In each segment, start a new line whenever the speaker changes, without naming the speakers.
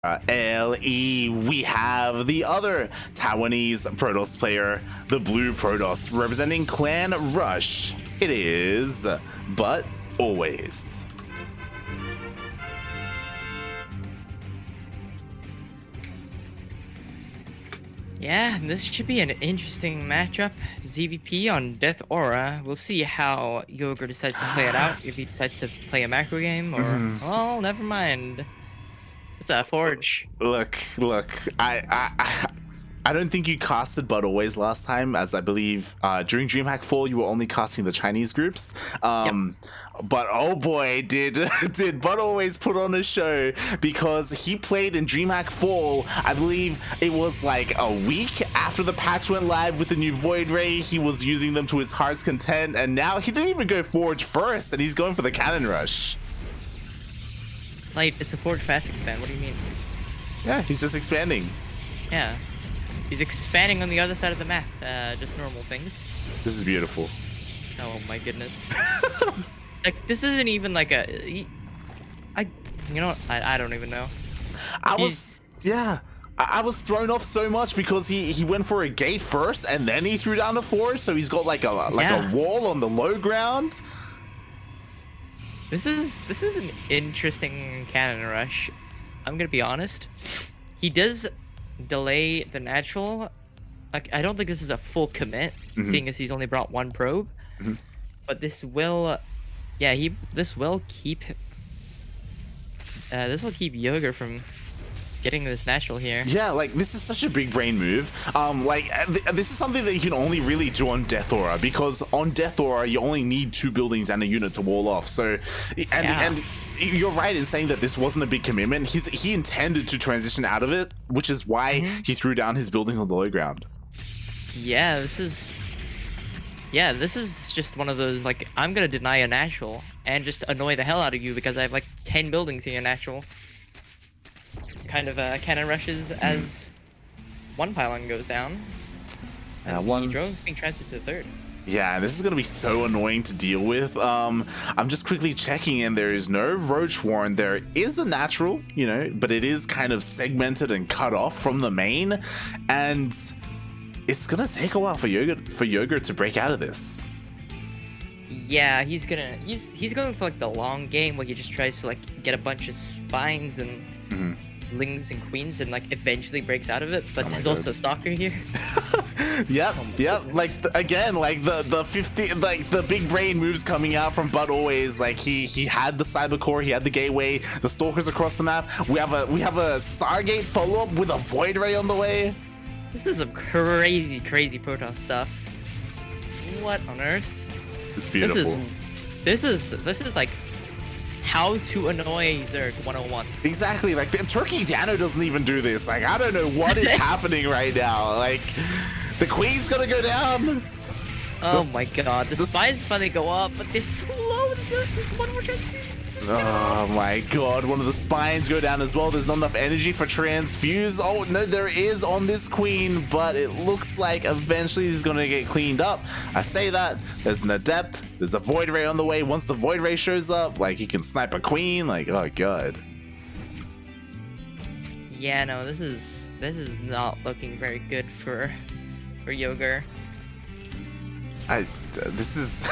LE, we have the other Taiwanese Protoss player, the Blue Protoss, representing Clan Rush. It is ButAlways.
Yeah, this should be an interesting matchup. ZVP on Death Aura. We'll see how Yoger decides to play it out. If he decides to play a macro game or... Oh, never mind. It's a Forge.
Look, I don't think you casted ButAlways last time, as I believe during DreamHack Fall you were only casting the Chinese groups. But oh boy, did ButAlways put on a show, because he played in DreamHack Fall. I believe it was like a week after the patch went live with the new Void Ray. He was using them to his heart's content, and now he didn't even go Forge first, and he's going for the Cannon Rush.
Like, it's a Forge fast expand. What do you mean?
Yeah, he's just expanding.
Yeah. He's expanding on the other side of the map. Just normal things.
This is beautiful.
Oh my goodness. Like, this isn't even like a... you know what? I don't even know.
I was thrown off so much because he went for a gate first and then he threw down a Forge, so he's got like a wall on the low ground.
This is an interesting Cannon Rush. I'm gonna be honest. He does delay the natural. Like, I don't think this is a full commit, seeing as he's only brought one probe. But this will, this will keep Yoger from getting this natural here. Yeah, like, this is such a big brain move. This is something that you can only really do on Death Aura, because on Death Aura you only need 2 buildings and a unit to wall off. So, and you're right in saying that this wasn't a big commitment. He intended to transition out of it, which is why he threw down his buildings on the low ground. Yeah, this is just one of those, like, I'm gonna deny a natural and just annoy the hell out of you because I have like 10 buildings in a natural. Kind of Cannon Rushes as one pylon goes down. And one drone's being transferred to the third. Yeah, this is going to be so annoying to deal with. I'm just quickly checking, and there is no Roach Warren. There is a natural, you know, but it is kind of segmented and cut off from the main, and it's going to take a while for Yoger to break out of this. Yeah, he's going for like the long game where he just tries to like get a bunch of spines and lings and queens and like eventually breaks out of it, but there's also Stalker here. Yep. Like the 50, like the big brain moves coming out from ButAlways. Like he had the Cyber Core, he had the Gateway, the Stalkers across the map. We have a Stargate follow up with a Void Ray on the way. This is some crazy Protoss stuff. What on earth? It's beautiful. This is like how to annoy Zerg 101. Exactly, like Turkey Dano doesn't even do this. Like, I don't know what is happening right now. Like, the Queen's gonna go down. Oh my god, the spines finally go up, but they're so low. There's one more chance. Oh my god, one of the spines go down as well. There's not enough energy for transfuse. Oh no, there is on this Queen, but it looks like eventually he's gonna get cleaned up. I say that, there's an Adept, there's a Void Ray on the way. Once the Void Ray shows up, like, he can snipe a Queen. Like, oh god. Yeah, no, this is not looking very good for Yoger. This is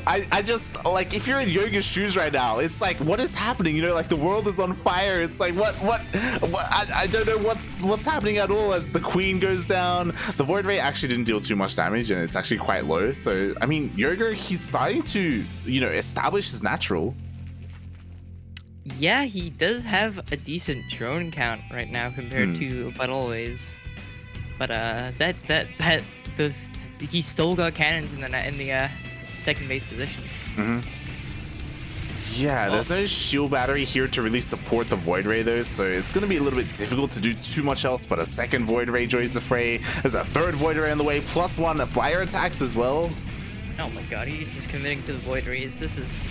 I just, like, if you're in Yoger's shoes right now, it's like, what is happening? You know, like, the world is on fire. It's like, what I don't know what's happening at all as the Queen goes down. The Void Ray actually didn't deal too much damage, and it's actually quite low. So, I mean, Yoger, he's starting to, you know, establish his natural. Yeah, he does have a decent drone count right now compared to ButAlways. But he still got cannons in the second base position. Yeah, there's no shield battery here to really support the Void Ray though, so it's going to be a little bit difficult to do too much else. But a second Void Ray joins the fray. There's a third Void Ray on the way, plus one flyer attacks as well. Oh my god, he's just committing to the Void Rays. This is...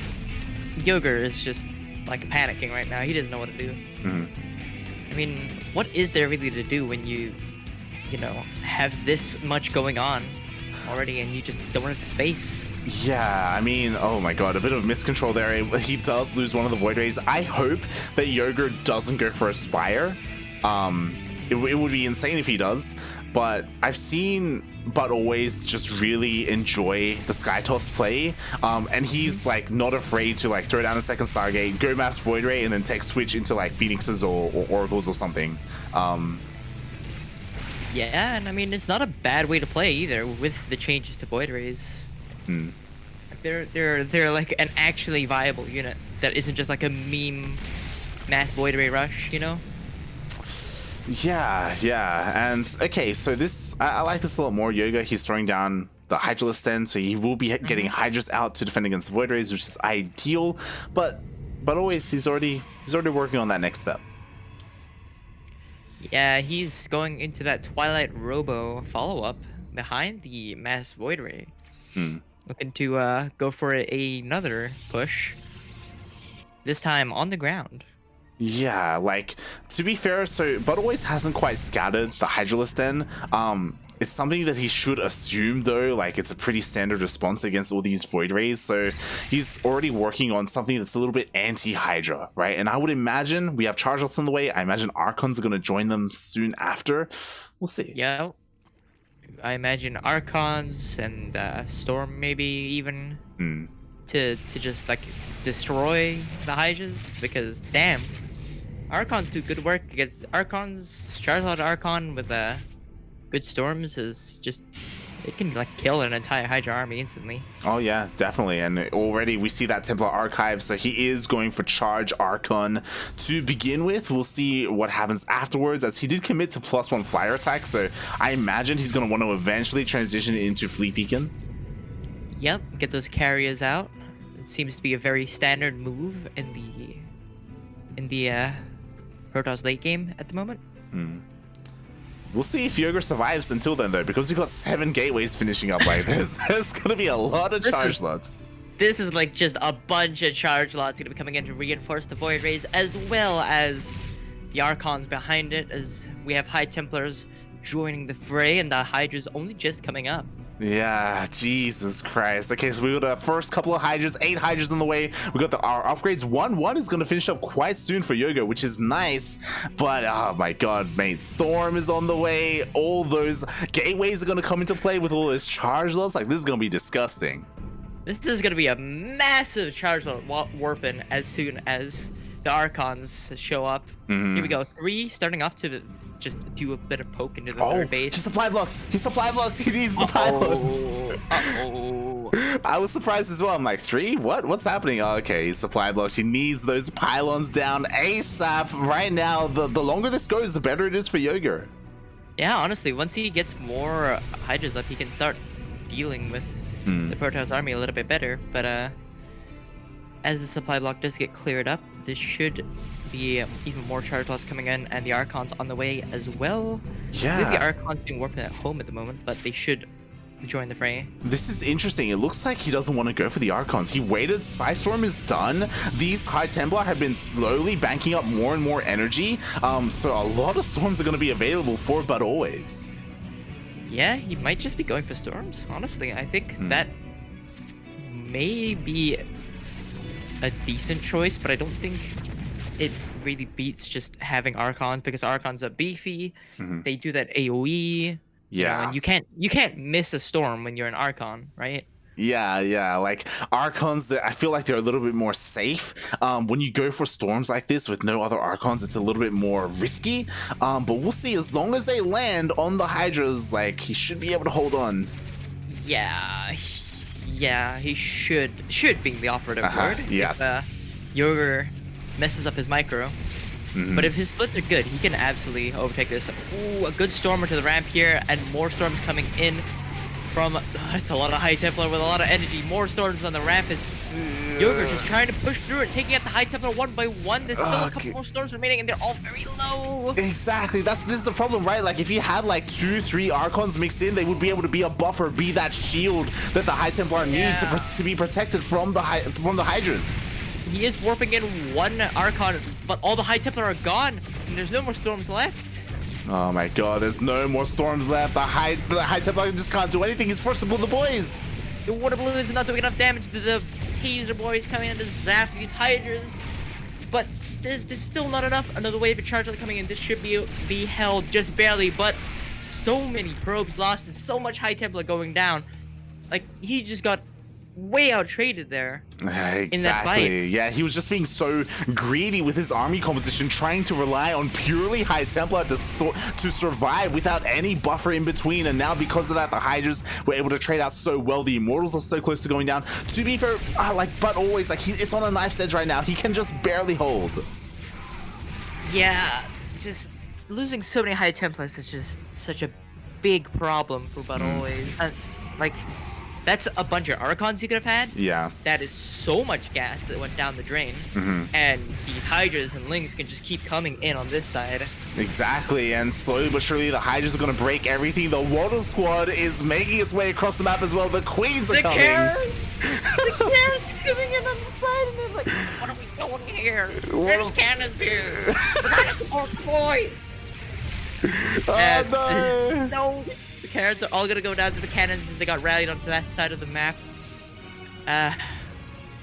Yoger is just like panicking right now. He doesn't know what to do. I mean, what is there really to do when you know, have this much going on already and you just don't have the space?
Yeah, I mean, oh my god, a bit of miscontrol there. He does lose one of the Void Rays. I hope that Yoger doesn't go for a Spire. It would be insane if he does, but I've seen ButAlways just really enjoy the Sky Toss play, and he's like not afraid to like throw down a second Stargate, go mass Void Ray, and then take switch into like Phoenixes or Oracles or something.
Yeah, and I mean it's not a bad way to play either with the changes to Void Rays. Like they're like an actually viable unit that isn't just like a meme mass Void Ray rush, you know?
Yeah, and okay, so this I like this a lot more. Yoga, he's throwing down the Hydralisk then, so he will be getting Hydras out to defend against Void Rays, which is ideal. But always he's already working on that next step.
Yeah, he's going into that Twilight Robo follow-up behind the mass Void Ray. Looking to go for another push. This time on the ground.
Yeah, like, to be fair, so ButAlways hasn't quite scouted the Hydralisk Den. It's something that he should assume, though, like, it's a pretty standard response against all these Void Rays, so he's already working on something that's a little bit anti-Hydra, right? And I would imagine we have Charge Lots on the way. I imagine Archons are going to join them soon after. We'll see.
Yeah, I imagine Archons and Storm maybe even to just, like, destroy the Hydras, because, damn. Archons do good work against Archons. Charizard Archon with good storms is just, it can like kill an entire Hydra army instantly.
Oh yeah, definitely. And already we see that Templar Archive, so he is going for Charge Archon to begin with. We'll see what happens afterwards, as he did commit to +1 flyer attack, so I imagine he's going to want to eventually transition into Fleet Beacon.
Yep, get those carriers out. It seems to be a very standard move in the Protoss late game at the moment.
We'll see if Yoger survives until then, though, because we've got 7 gateways finishing up like this. There's going to be a lot of charge lots.
This is like just a bunch of charge lots going to be coming in to reinforce the Void Rays, as well as the Archons behind it, as we have High Templars joining the fray, and the Hydra's only just coming up.
Yeah, Jesus Christ. Okay, so we got the first couple of Hydras, 8 Hydras on the way. We got our upgrades. 1-1 is going to finish up quite soon for Yoga, which is nice. But, oh my god, mate. Storm is on the way. All those gateways are going to come into play with all those charge lots. Like, this is going to be disgusting.
This is going to be a massive charge lot warping as soon as the Archons show up. Here we go. 3 starting off to just do a bit of poke into the third base.
He's supply blocked. He's supply blocked. He needs supply blocks. I was surprised as well. I'm like, 3? What? What's happening? Oh, okay, he's supply blocked. He needs those pylons down ASAP. Right now, the longer this goes, the better it is for Yoger.
Yeah, honestly, once he gets more Hydras up, he can start dealing with the Protoss army a little bit better. But as the supply block does get cleared up, this should be even more charge lots coming in, and the Archons on the way as well.
Yeah.
I think the Archons being warping at home at the moment, but they should join the fray.
This is interesting. It looks like he doesn't want to go for the Archons. He waited. Psystorm is done. These High Templar have been slowly banking up more and more energy. So a lot of storms are going to be available for ButAlways.
Yeah, he might just be going for storms, honestly. I think that may be a decent choice, but I don't think it really beats just having Archons, because Archons are beefy. They do that AoE.
Yeah.
And you can't miss a storm when you're an Archon, right?
Yeah, like Archons, I feel like they're a little bit more safe. When you go for storms like this with no other Archons, it's a little bit more risky. But we'll see. As long as they land on the Hydras, like, he should be able to hold on.
Yeah, he should be the operative word.
Yes.
If Yoger messes up his micro. But if his splits are good, he can absolutely overtake this. Ooh, a good stormer to the ramp here, and more storms coming in from... That's a lot of High Templar with a lot of energy. More storms on the ramp as Yoger just trying to push through it, taking out the High Templar one by one. There's still a couple more storms remaining, and they're all very low.
Exactly. This is the problem, right? Like, if you had like 2-3 Archons mixed in, they would be able to be a buffer, be that shield that the High Templar need to be protected from the Hydras.
He is warping in one Archon, but all the High Templar are gone, and there's no more storms left.
Oh my god, there's no more storms left. The High Templar just can't do anything. He's forced to pull the boys.
The water balloon is not doing enough damage to the Hazer boys coming in to zap these Hydras. But there's still not enough. Another wave of charge coming in. This should be held just barely. But so many probes lost and so much High Templar going down. Like, he just got way out traded there.
Exactly.
In that fight.
Yeah, he was just being so greedy with his army composition, trying to rely on purely High Templar to survive without any buffer in between. And now because of that, the Hydras were able to trade out so well. The Immortals are so close to going down. To be fair, like ButAlways, like it's on a knife's edge right now. He can just barely hold.
Yeah, just losing so many High Templars is just such a big problem for ButAlways. That's a bunch of Archons you could have had.
Yeah.
That is so much gas that went down the drain. And these Hydras and Lings can just keep coming in on this side.
Exactly, and slowly but surely the Hydras are going to break everything. The Water Squad is making its way across the map as well. The Queens are coming.
The Karens are coming in on the side and they're like, what are we doing here? There's cannons here. We gotta support the boys.
Oh, no.
No. The Karens are all gonna go down to the cannons as they got rallied onto that side of the map.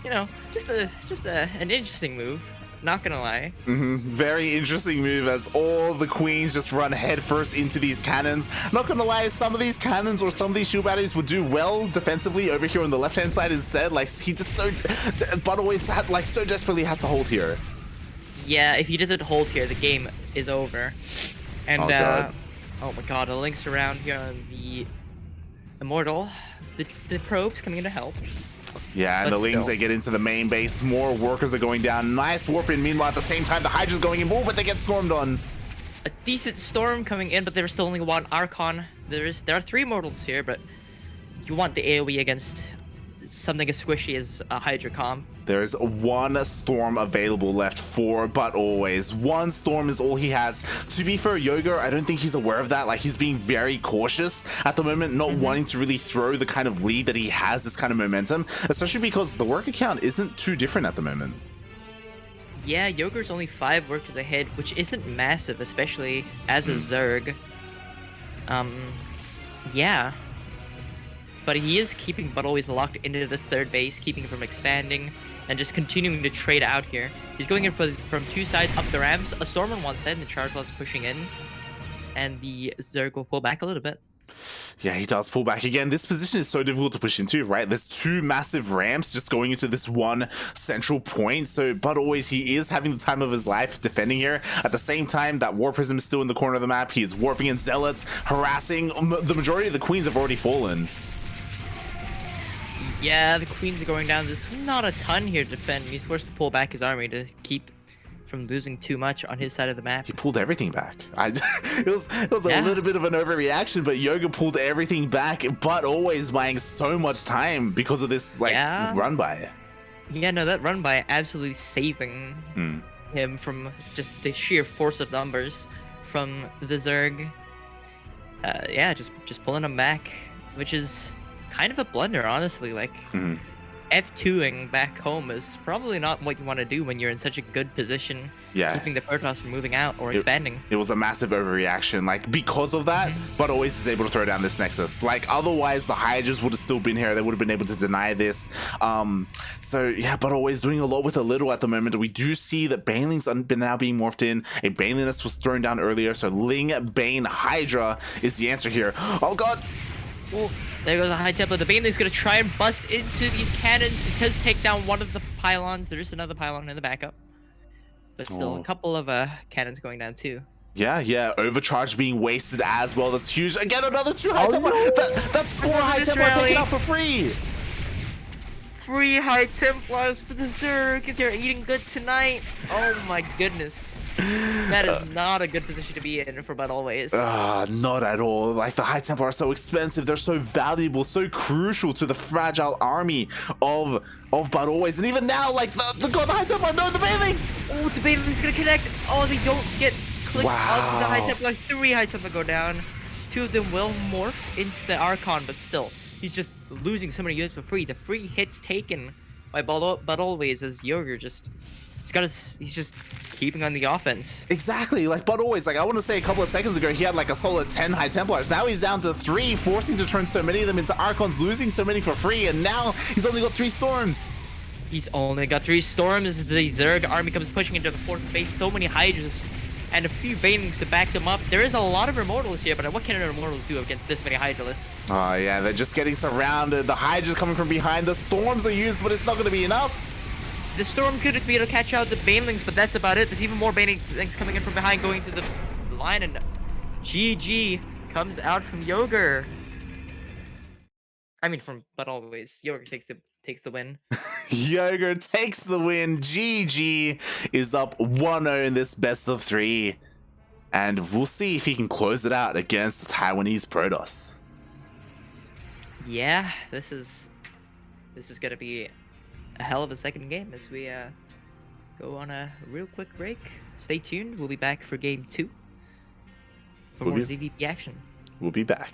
You know, just an interesting move. Not gonna lie.
Very interesting move as all the Queens just run headfirst into these cannons. Not gonna lie, some of these cannons or some of these shield batteries would do well defensively over here on the left-hand side instead. Like, he just so, ButAlways like so desperately has to hold here.
Yeah, if he doesn't hold here, the game is over. And oh my god, the Lynx around here on the Immortal. The probes coming in to help.
Yeah, and
But
the Lings,
still.
they get into the main base. More workers are going down. Nice warp in. Meanwhile, at the same time, the Hydra's going in. Oh, but they get stormed on.
A decent storm coming in, but there's still only one Archon. There are 3 Mortals here, but you want the AoE against something as squishy as a Hydra comp.
There's one storm available left for ButAlways. One storm is all he has. To be fair, Yoger, I don't think he's aware of that. Like, he's being very cautious at the moment, not wanting to really throw the kind of lead that he has, this kind of momentum, especially because the worker count isn't too different at the moment.
Yeah, Yoger's only 5 workers ahead, which isn't massive, especially as a Zerg. Yeah. But he is keeping ButAlways locked into this 3rd base, keeping him from expanding, and just continuing to trade out here. He's going in from 2 sides up the ramps, a storm on one side, and the Chargelot's pushing in, and the Zerg will pull back a little bit.
Yeah, he does pull back again. This position is so difficult to push into, right? There's 2 massive ramps just going into this one central point. So ButAlways, he is having the time of his life defending here. At the same time, that War Prism is still in the corner of the map. He is warping in Zealots, harassing. The majority of the Queens have already fallen.
Yeah, the Queens are going down. There's not a ton here to defend. He's forced to pull back his army to keep from losing too much on his side of the map.
He pulled everything back. It was
Yeah.
a little bit of an overreaction, but Yoger pulled everything back, ButAlways buying so much time because of this run by.
Yeah, no, that run by absolutely saving him from just the sheer force of numbers from the Zerg. Yeah, just pulling him back, which is kind of a blunder, honestly. Like, F2ing back home is probably not what you want to do when you're in such a good position, keeping the Protoss from moving out or expanding. It was
a massive overreaction. Like, because of that, ButAlways is able to throw down this Nexus. Like, otherwise, the Hydras would have still been here. They would have been able to deny this. So, yeah, ButAlways doing a lot with a little at the moment. We do see that Baneling's been now being morphed in. A Baneling nest was thrown down earlier, so Ling, Bane, Hydra is the answer here. Oh, God!
Oh, there goes a High Templar. The Baneling's gonna try and bust into these cannons. It does take down one of the pylons. There is another pylon in the backup. But still, a couple of cannons going down too.
Yeah, overcharge being wasted as well. That's huge. Again, another 2 High Templar. That's 4 High Templars taken out for free.
3 High Templars for the Zerg. They're eating good tonight. Oh my goodness. That is not a good position to be in for ButAlways.
Not at all. Like, the High Templar are so expensive. They're so valuable, so crucial to the fragile army of ButAlways. And even now, like, the High Templar, no, the Banelings!
Oh, the Baneling's gonna connect. Oh, they don't get clicked onto the High Templar. 3 High Templar go down. 2 of them will morph into the Archon, but still, he's just losing so many units for free. The free hits taken by ButAlways as Yoger just he's just keeping on the offense.
Exactly, like ButAlways, like I want to say a couple of seconds ago, he had like a solid 10 High Templars. Now he's down to 3, forcing to turn so many of them into Archons, losing so many for free, and now he's only got 3 Storms.
He's only got 3 Storms. The Zerg army comes pushing into the 4th base. So many Hydras and a few Banelings to back them up. There is a lot of Immortals here, but what can an Immortals do against this many Hydralisks?
Oh yeah, they're just getting surrounded. The Hydra's coming from behind. The Storms are used, but it's not going to be enough.
The Storm's going to be able to catch out the Banelings, but that's about it. There's even more Banelings coming in from behind, going to the line, and GG comes out from Yoger. I mean, from ButAlways. Yoger takes the win.
Yoger takes the win. GG is up 1-0 in this best of 3. And we'll see if he can close it out against the Taiwanese Protoss.
Yeah, this is going to be a hell of a second game as we go on a real quick break. Stay tuned. We'll be back for game 2 for more ZVP action.
We'll be back.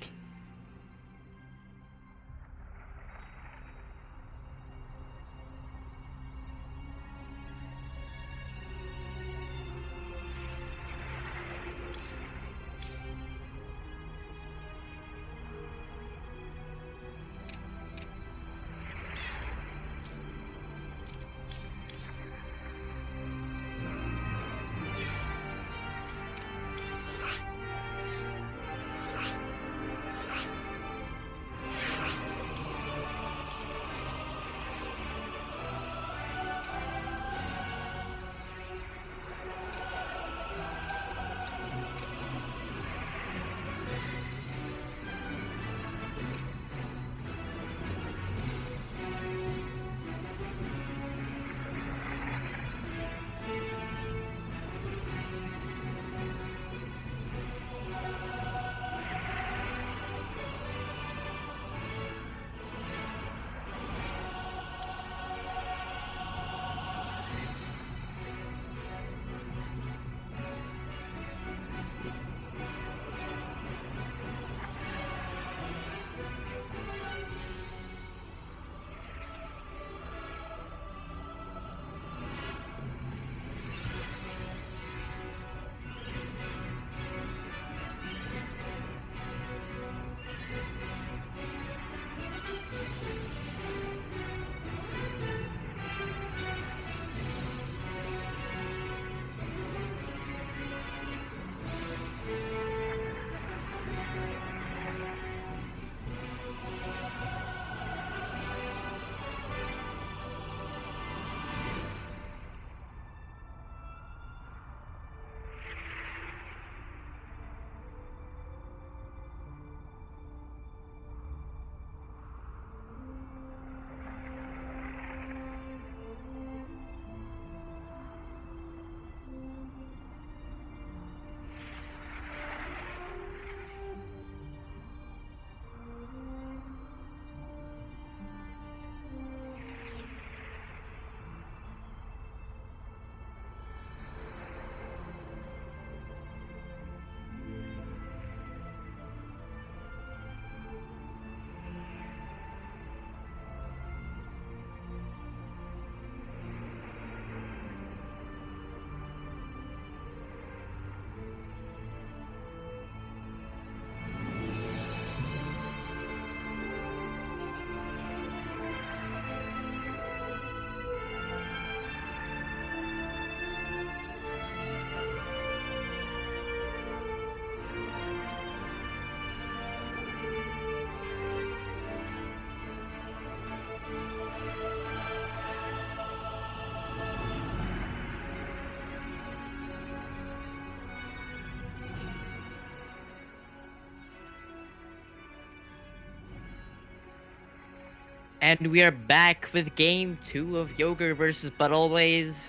And we are back with game 2 of Yoger versus ButAlways.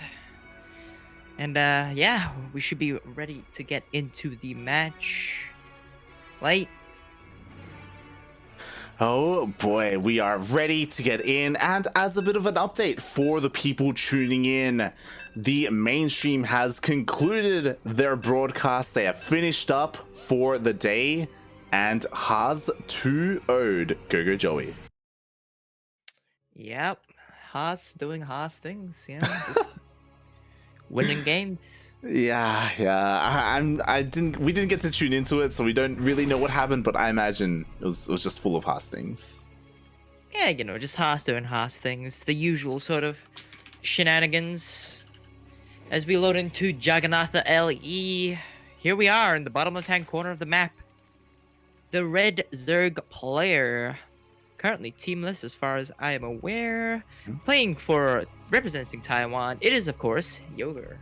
And yeah, we should be ready to get into the match. Light.
Oh boy, we are ready to get in, and as a bit of an update for the people tuning in, the mainstream has concluded their broadcast. They have finished up for the day, and has 2-0'd Go Joey.
Yep, Haas doing Haas things, you know. winning games.
Yeah, yeah. We didn't get to tune into it, so we don't really know what happened. But I imagine it was just full of Haas things.
Yeah, you know, just Haas doing Haas things, the usual sort of shenanigans. As we load into Jagannatha LE, here we are in the bottom left-hand corner of the map. The red Zerg player, currently teamless as far as I am aware, playing for representing Taiwan. It is, of course, Yoger.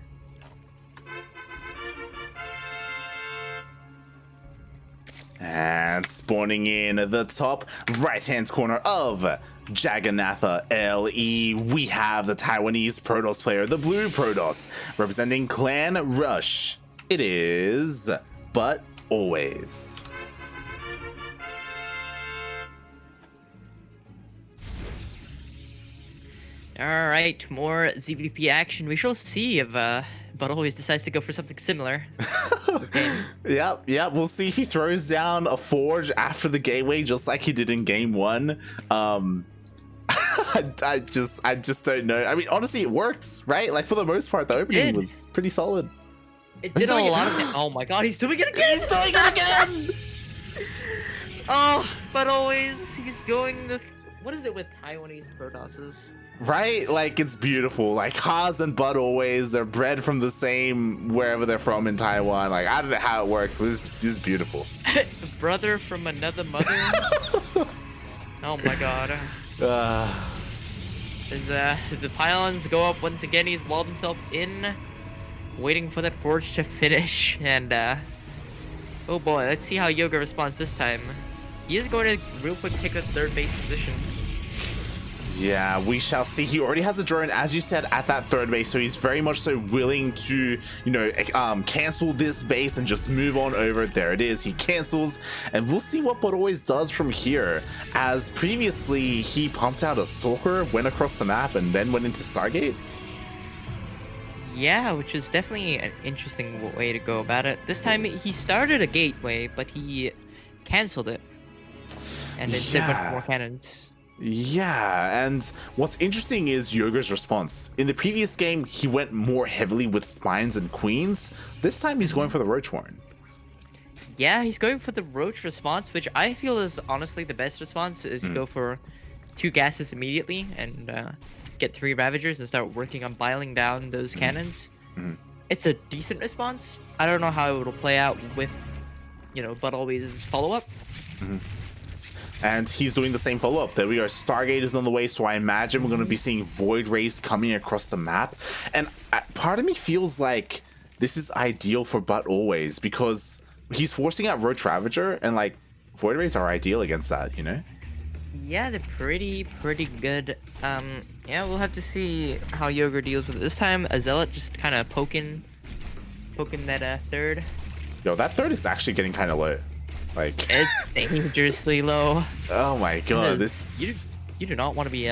And spawning in the top right-hand corner of Jagannatha LE, we have the Taiwanese Protoss player, the blue Protoss, representing Clan Rush. It is ButAlways.
Alright, more ZVP action. We shall see if ButAlways decides to go for something similar.
Yep, we'll see if he throws down a Forge after the gateway just like he did in game 1. I just don't know. I mean, honestly, it worked, right? Like, for the most part, the opening was pretty solid.
It did a lot of things. Oh my god, he's doing it again!
He's doing it again!
Oh, ButAlways, he's doing the... What is it with Taiwanese Protosses?
Right? Like, it's beautiful. Like, Haas and ButAlways, they're bred from the same wherever they're from in Taiwan. Like, I don't know how it works, but this is beautiful.
Brother from another mother? Oh my god. As the pylons go up once again, he's walled himself in, waiting for that Forge to finish, and oh boy, let's see how Yoga responds this time. He is going to real quick take a third base position.
Yeah, we shall see. He already has a drone, as you said, at that third base, so he's very much so willing to, you know, cancel this base and just move on over. There it is. He cancels, and we'll see what ButAlways does from here, as previously he pumped out a Stalker, went across the map, and then went into Stargate.
Yeah, which is definitely an interesting way to go about it. This time he started a gateway, but he canceled it, and instead went for more cannons.
Yeah, and what's interesting is Yoger's response. In the previous game, he went more heavily with spines and queens. This time, he's going for the Roach Warren.
Yeah, he's going for the Roach response, which I feel is honestly the best response, is you go for 2 gases immediately and get 3 Ravagers and start working on biling down those cannons. It's a decent response. I don't know how it will play out with, you know, ButAlways' follow-up.
And he's doing the same follow-up. There we go. Stargate is on the way, so I imagine we're going to be seeing Void Rays coming across the map. And part of me feels like this is ideal for ButAlways, because he's forcing out Roach Ravager, and, like, Void Rays are ideal against that, you know?
Yeah, they're pretty good. Yeah, we'll have to see how Yoger deals with it. This time, a Zealot just kind of poking that third.
Yo, that third is actually getting kind of low. Like,
it's dangerously low.
Oh my god,
you do not want to be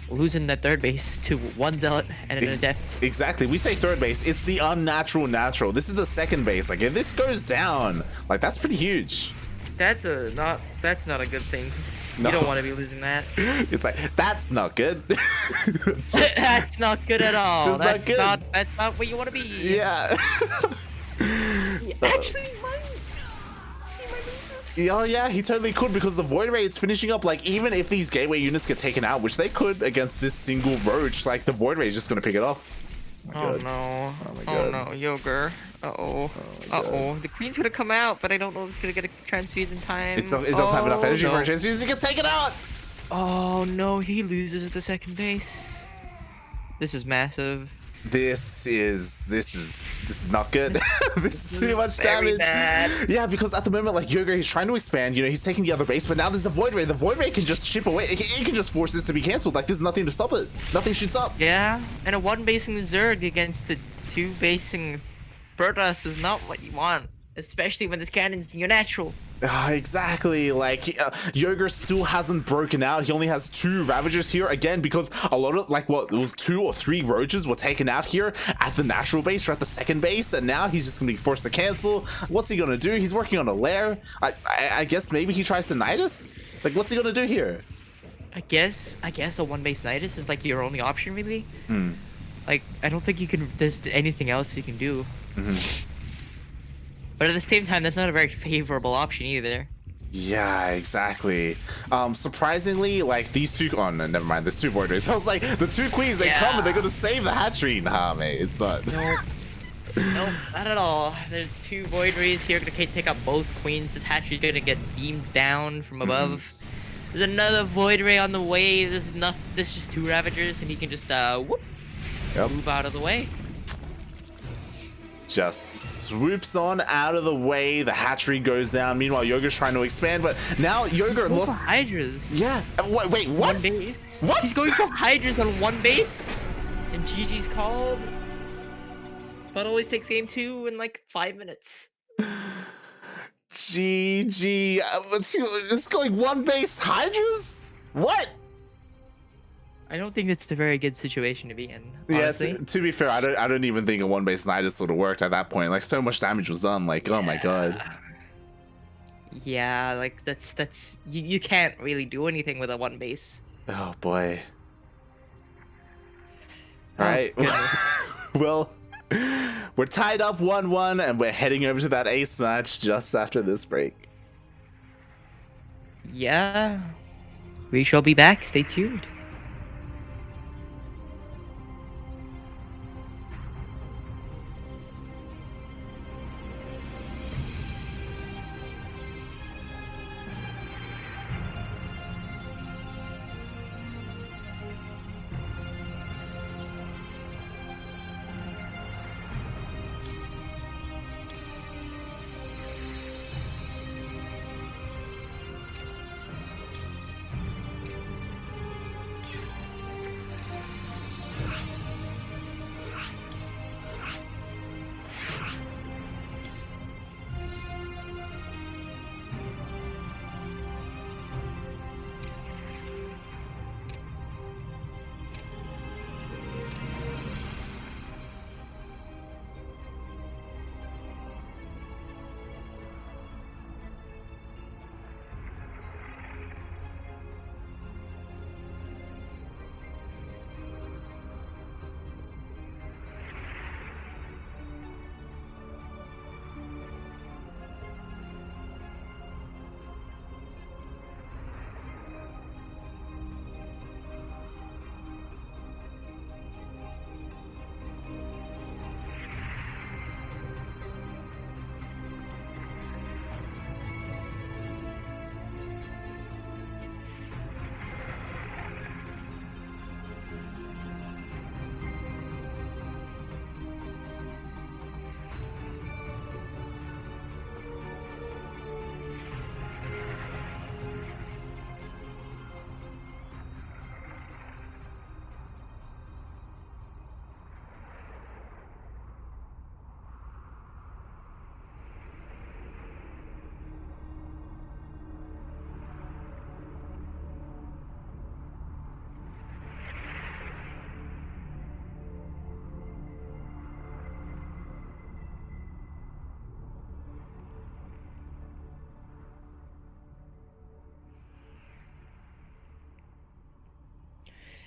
losing that third base to 1 Zealot and an Adept.
Exactly. We say third base, it's the unnatural natural. This is the second base. Like, if this goes down, like, that's pretty huge.
That's not a good thing.
No.
You don't want to be losing that.
It's like, that's not good.
That's not good at all.
It's just
that's
not good.
That's not where you want to be.
Yeah.
He actually might.
Oh yeah, he totally could, because the Void Ray is finishing up. Like, even if these gateway units get taken out, which they could against this single Roach, like, the Void Ray is just gonna pick it off.
Oh no. Oh no, Yoger. Uh-oh. Uh-oh. The Queen's gonna come out, but I don't know if it's gonna get a transfuse in time.
It doesn't have enough energy for a transfuse to get taken out!
Oh no, he loses the second base. This is massive.
This is not good. This is too much damage.
Bad.
Yeah, because at the moment, like, Yoger, he's trying to expand, you know, he's taking the other base, but now there's a Void Ray. The Void Ray can just chip away. It can just force this to be cancelled. Like, there's nothing to stop it. Nothing shoots up.
Yeah, and a 1-basing Zerg against a 2-basing Protoss is not what you want, especially when this cannon's your natural.
Exactly. Like, Yoger still hasn't broken out. He only has 2 Ravagers here, again, because a lot of, like, what, it was 2 or 3 Roaches were taken out here at the natural base or at the second base, and now he's just gonna be forced to cancel. What's he gonna do? He's working on a lair. I guess maybe he tries to Nidus? Like, what's he gonna do here?
I guess a 1-base Nidus is like your only option, really. Like, I don't think you can. There's anything else you can do. But at the same time, that's not a very favorable option either.
Yeah, exactly. Surprisingly, like these two. Oh no, never mind. There's two void rays. I was like, the two queens. They come and they're gonna save the hatchery. Nah, mate, it's not.
Nope. Nope, not at all. There's two void rays here gonna take out both queens. This hatchery's gonna get beamed down from above. There's another void ray on the way. There's just two ravagers, and he can just whoop, move out of the way.
Just swoops on out of the way. The hatchery goes down. Meanwhile, Yoger's trying to expand, but now Yoger lost.
Hydras.
Yeah. Wait, what?
One base.
What?
He's going for Hydras on one base, and GG's called. ButAlways takes game 2 in like 5 minutes.
GG. It's going one base Hydras? What?
I don't think that's a very good situation to be in.
Honestly. Yeah, to be fair, I don't even think a one base Nidus would have worked at that point. Like, so much damage was done. Like, oh my god.
Yeah, like that's you can't really do anything with a one base.
Oh boy. All right. Well, we're tied up 1-1, and we're heading over to that ace match just after this break.
Yeah. We shall be back. Stay tuned.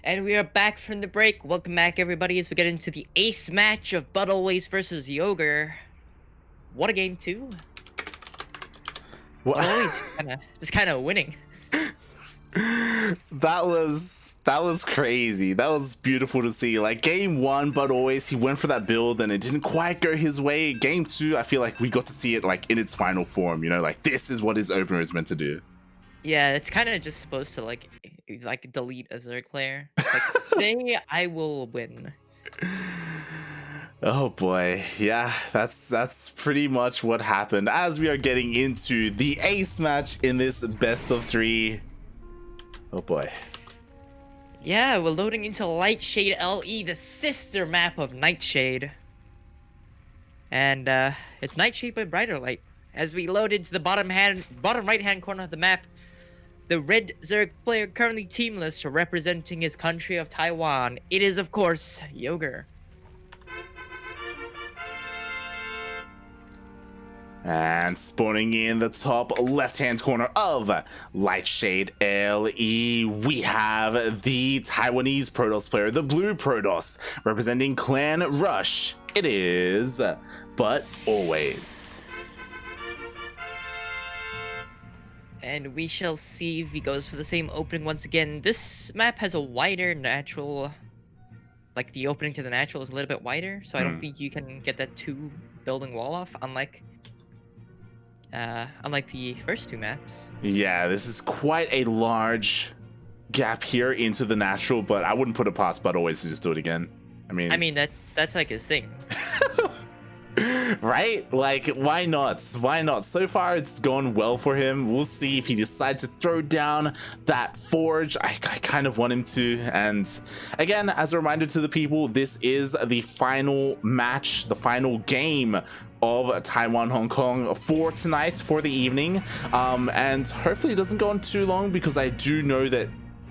And we are back from the break. Welcome back, everybody, as we get into the ace match of ButAlways versus Yoger. What a game 2. ButAlways just kind of winning.
That was crazy. That was beautiful to see. Like, game 1, ButAlways, he went for that build and it didn't quite go his way. Game 2, I feel like we got to see it like in its final form. You know, like this is what his opener is meant to do.
Yeah, it's kind of just supposed to like delete a Zerg player. Like, say I will win.
Oh boy, yeah, that's pretty much what happened as we are getting into the ace match in this best of 3. Oh boy.
Yeah, we're loading into Lightshade LE, the sister map of Nightshade. And it's Nightshade by Brighter Light. As we load into the bottom right hand corner of the map, the red Zerg player currently teamless representing his country of Taiwan. It is, of course, Yoger.
And spawning in the top left-hand corner of Lightshade LE, we have the Taiwanese Protoss player, the Blue Protoss, representing Clan Rush. It is ButAlways.
And we shall see if he goes for the same opening once again. This map has a wider natural, like the opening to the natural is a little bit wider, so I don't think you can get that 2 building wall off, unlike the first 2 maps.
Yeah, this is quite a large gap here into the natural, but I wouldn't put it past ButAlways to just do it again. I mean
that's like his thing.
Right? Like, why not? Why not? So far, it's gone well for him. We'll see if he decides to throw down that forge. I kind of want him to. And again, as a reminder to the people, this is the final match, the final game of Taiwan Hong Kong for tonight, for the evening. And hopefully it doesn't go on too long, because I do know that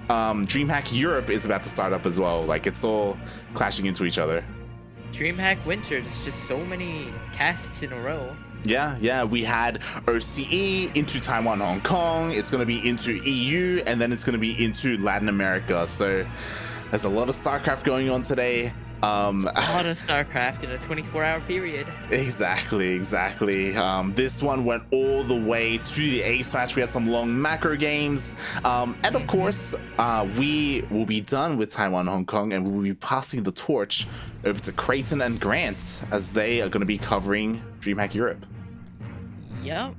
DreamHack Europe is about to start up as well. Like, it's all clashing into each other.
DreamHack Winter, there's just so many casts in a row.
Yeah, we had OCE into Taiwan, Hong Kong. It's going to be into EU, and then it's going to be into Latin America. So there's a lot of StarCraft going on today.
A lot of StarCraft in a 24-hour period.
Exactly. This one went all the way to the ace match. We had some long macro games. And of course, we will be done with Taiwan, Hong Kong, and we will be passing the torch over to Creighton and Grant, as they are going to be covering DreamHack Europe.
Yep.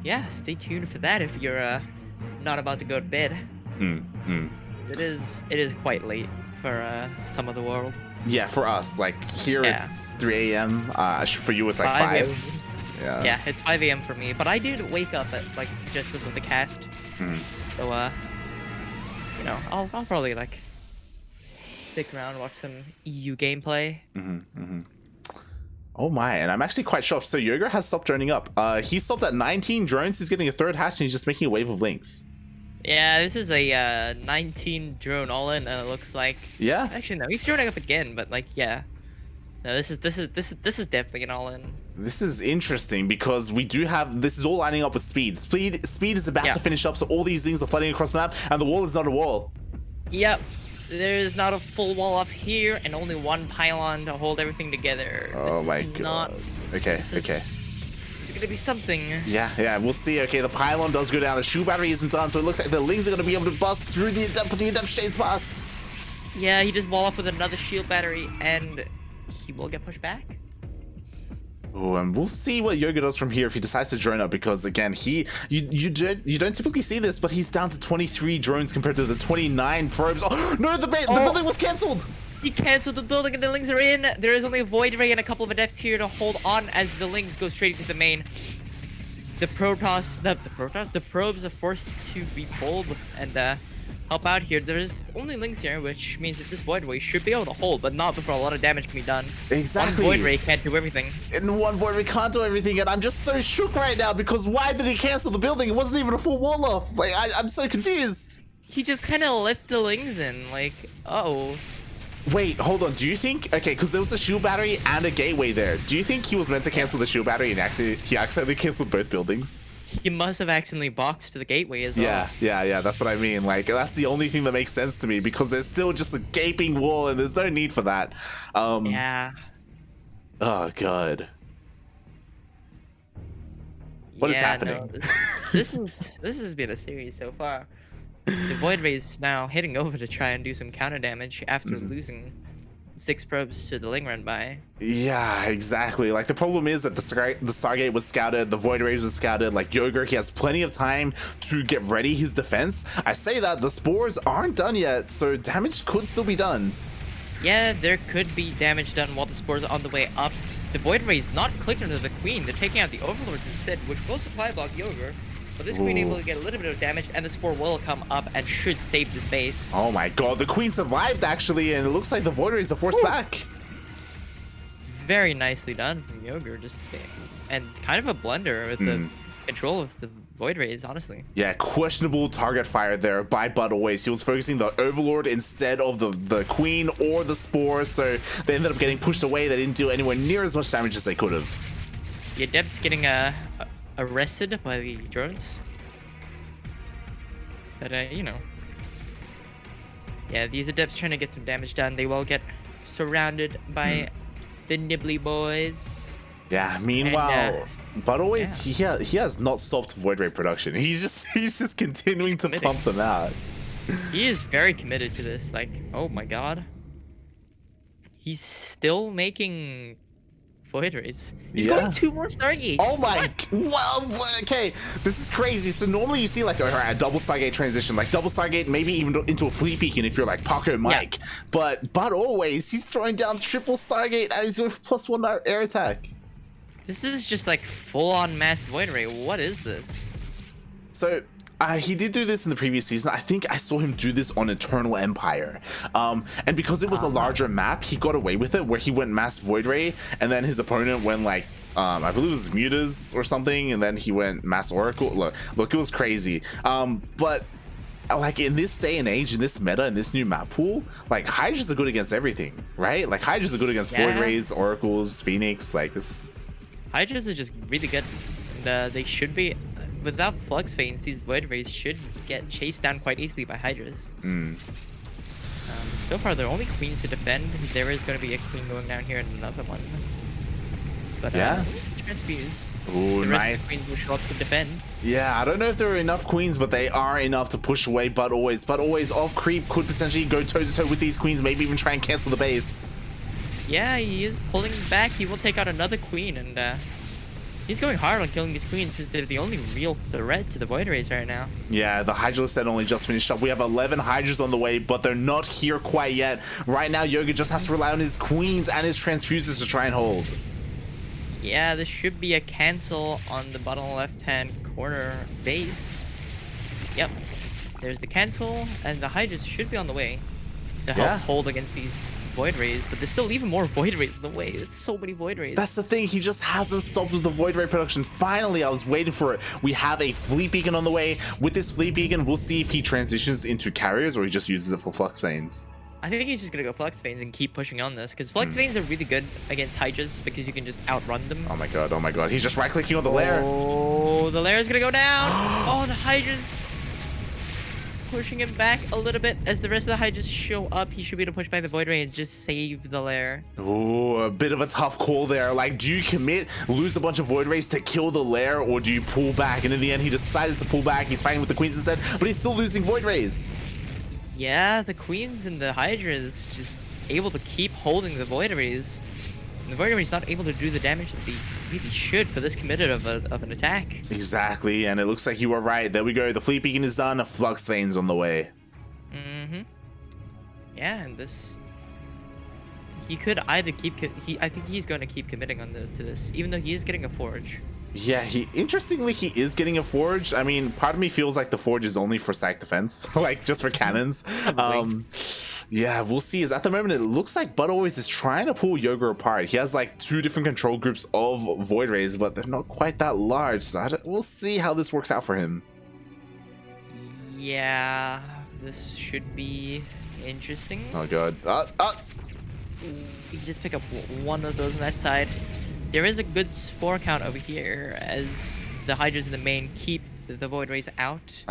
Yeah, stay tuned for that if you're not about to go to bed. It is quite late for some of the world.
Yeah, for us, like here it's 3 a.m. For you it's like 5.
Yeah, it's 5 a.m. for me, but I did wake up at like just before the cast. So you know, I'll probably like stick around and watch some EU gameplay.
Oh my, and I'm actually quite shocked. So Yoger has stopped droning up. He stopped at 19 drones. He's getting a 3rd hatch, and he's just making a wave of links. Yeah,
this is a 19 drone all in. It looks like.
Yeah.
Actually, no, he's droning up again, but like, yeah. No, this is definitely an all in.
This is interesting because we do have, this is all lining up with speed. Speed is about to finish up, so all these things are flooding across the map, and the wall is not a wall.
Yep. There's not a full wall off here, and only 1 pylon to hold everything together.
Oh my god. Okay.
It's gonna be something.
Yeah, we'll see. Okay, the pylon does go down. The shoe battery isn't done, so it looks like the Lings are gonna be able to bust through the adept shades past.
Yeah, he just wall off with another shield battery, and he will get pushed back.
Oh, and we'll see what Yoger does from here if he decides to drone up, because again, you don't typically see this, but he's down to 23 drones compared to the 29 probes. Oh no, the building was cancelled.
He cancelled the building and the Lings are in. There is only a Void Ray and a couple of Adepts here to hold on as the Lings go straight into the main. The probes are forced to be pulled and help out here. There's only Lings here, which means that this Void Ray should be able to hold, but not before a lot of damage can be done.
Exactly.
One Void Ray can't do everything.
And one Void Ray can't do everything, and I'm just so shook right now, because why did he cancel the building? It wasn't even a full wall off. Like, I'm so confused.
He just kind of let the Lings in, like, oh.
Wait, hold on. Do you think, okay, because there was a shield battery and a gateway there. Do you think he was meant to cancel the shield battery and he accidentally canceled both buildings?
He must have accidentally boxed the gateway as well.
Yeah, that's what I mean. Like, that's the only thing that makes sense to me, because there's still just a gaping wall and there's no need for that.
Yeah.
Oh, God. What is happening?
No, this has been a series so far. The Void Ray is now heading over to try and do some counter damage after losing 6 probes to the Ling run by.
Yeah, exactly. Like, the problem is that the Stargate was scouted, the Void Rays was scouted. Like, Yoger, he has plenty of time to get ready his defense. I say that the spores aren't done yet, so damage could still be done.
Yeah, there could be damage done while the spores are on the way up. The Void Ray is not clicked into the Queen. They're taking out the Overlords instead, which will supply block Yoger. But this Queen able to get a little bit of damage, and the Spore will come up and should save this base.
Oh my god, the Queen survived actually, and it looks like the Void Rays are forced back.
Very nicely done from Yoger, and kind of a blunder with the control of the Void Rays, honestly. Yeah, questionable target fire there by ButAlways. He was focusing the Overlord instead of the Queen or the Spore, so they ended up getting pushed away. They didn't do anywhere near as much damage as they could have. The Adept's getting arrested by the drones. But, you know. Yeah, these Adepts trying to get some damage done. They will get surrounded by the Nibbly boys.
Yeah, meanwhile, ButAlways, he has not stopped Void Ray production. He's just continuing to pump them out.
He is very committed to this. Like, oh my god. He's still making Void Rays. He's going 2 more Stargates.
Oh my, well, okay, this is crazy. So normally you see like a double Stargate transition, like double Stargate, maybe even into a Fleet Beacon if you're like Paco Mike. Yeah. But ButAlways, he's throwing down triple Stargate and he's going for +1 air attack.
This is just like full-on mass Void Ray. What is this?
So he did do this in the previous season. I think I saw him do this on Eternal Empire. And because it was a larger map, he got away with it where he went mass Void Ray and then his opponent went like, I believe it was Mutas or something, and then he went mass Oracle. Look, it was crazy. But like in this day and age, in this meta, in this new map pool, like Hydras are good against everything, right? Like Hydras are good against Void Rays, Oracles, Phoenix, like this. Hydras
are just really good, and they should be. Without Flux Veins, these Void Rays should get chased down quite easily by Hydras. So far, they're only queens to defend. There is going to be a queen going down here and another one. But transfuse.
Ooh,
the rest
nice.
Of the queens will show up to defend.
Yeah, I don't know if there are enough queens, but they are enough to push away ButAlways. ButAlways off creep could potentially go toe-to-toe with these queens, maybe even try and cancel the base.
Yeah, he is pulling back. He will take out another queen, and he's going hard on killing these queens since they're the only real threat to the Void Rays right now.
Yeah, the Hydra set only just finished up. We have 11 Hydras on the way, but they're not here quite yet. Right now, Yoger just has to rely on his queens and his transfuses to try and hold.
Yeah, this should be a cancel on the bottom left-hand corner base. Yep. There's the cancel, and the Hydras should be on the way to help hold against these Void Rays, but there's still even more Void Rays in the way. There's so many Void Rays.
That's the thing, he just hasn't stopped with the Void Ray production. Finally, I was waiting for it. We have a Fleet Beacon on the way. With this Fleet Beacon, we'll see if he transitions into carriers or he just uses it for Flux Veins.
I think he's just gonna go Flux Veins and keep pushing on this, because Flux Veins are really good against Hydras because you can just outrun them.
Oh my god, he's just right-clicking on the lair.
Oh, the lair is gonna go down. Oh, the Hydras pushing him back a little bit. As the rest of the Hydras show up, he should be able to push back the Void Ray and just save the lair.
Oh, a bit of a tough call there. Like, do you commit, lose a bunch of Void Rays to kill the lair, or do you pull back? And in the end, he decided to pull back. He's fighting with the queens instead, but he's still losing Void Rays.
Yeah, the queens and the Hydras just able to keep holding the Void Rays. And the Void Rays not able to do the damage that they really should for this committed of an attack.
Exactly, and it looks like you were right. There we go. The Fleet Beacon is done. A Flux Veins on the way.
Yeah, and this... He could either keep... I think he's going to keep committing on to this, even though he is getting a Forge.
Yeah, interestingly, he is getting a Forge. I mean, part of me feels like the Forge is only for stack defense, like just for cannons. Yeah, we'll see. At the moment, it looks like ButAlways is trying to pull Yoger apart. He has like 2 different control groups of Void Rays, but they're not quite that large. So we'll see how this works out for him.
Yeah, this should be interesting.
Oh god.
You just pick up one of those on that side. There is a good spore count over here as the Hydras in the main keep the Void Rays out.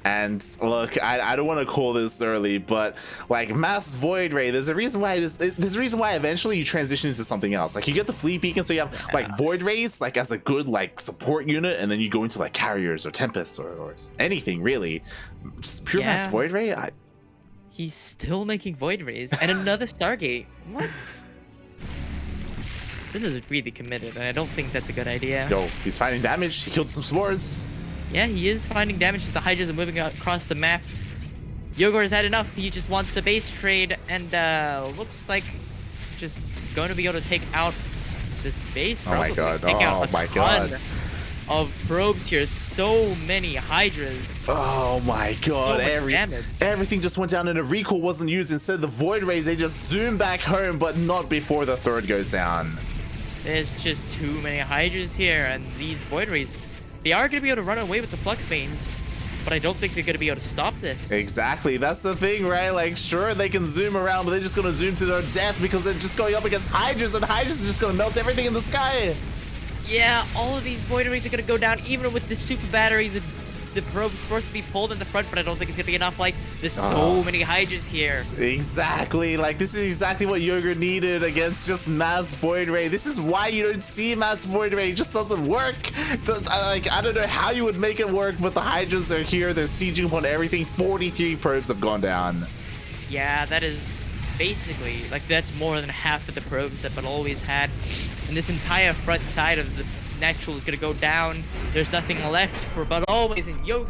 And look, I don't want to call this early, but like mass Void Ray, there's a reason why eventually you transition into something else. Like you get the Fleet Beacon, so you have like Void Rays like as a good like support unit, and then you go into like carriers or Tempests or anything really. Just pure mass Void Ray.
He's still making Void Rays and another Stargate. What? This is really committed, and I don't think that's a good idea.
Yo, he's finding damage. He killed some spores.
Yeah, he is finding damage as the Hydras are moving across the map. Yoger has had enough. He just wants the base trade, and looks like just going to be able to take out this base. Probably.
Oh my god!
Take out
oh my god!
Of probes here. So many Hydras.
Oh my god!
So
everything just went down, and a recall wasn't used. Instead, the Void Rays, they just zoom back home, but not before the third goes down.
There's just too many Hydras here, and these Void Rays, they are going to be able to run away with the Flux Veins, but I don't think they're going to be able to stop this.
Exactly, that's the thing, right? Like, sure, they can zoom around, but they're just going to zoom to their death because they're just going up against Hydras, and Hydras are just going to melt everything in the sky.
Yeah, all of these Void Rays are gonna go down, even with the super battery. The probe's supposed to be pulled in the front, but I don't think it's gonna be enough. Like, there's so many Hydras here.
Exactly. Like, this is exactly what Yoger needed against just Mass Void Ray. This is why you don't see Mass Void Ray. It just doesn't work. I don't know how you would make it work, but the Hydras are here. They're sieging upon everything. 43 probes have gone down.
Yeah, that is basically, like, that's more than half of the probes that ButAlways had. And this entire front side of the natural is gonna go down. There's nothing left for ButAlways, and Yoger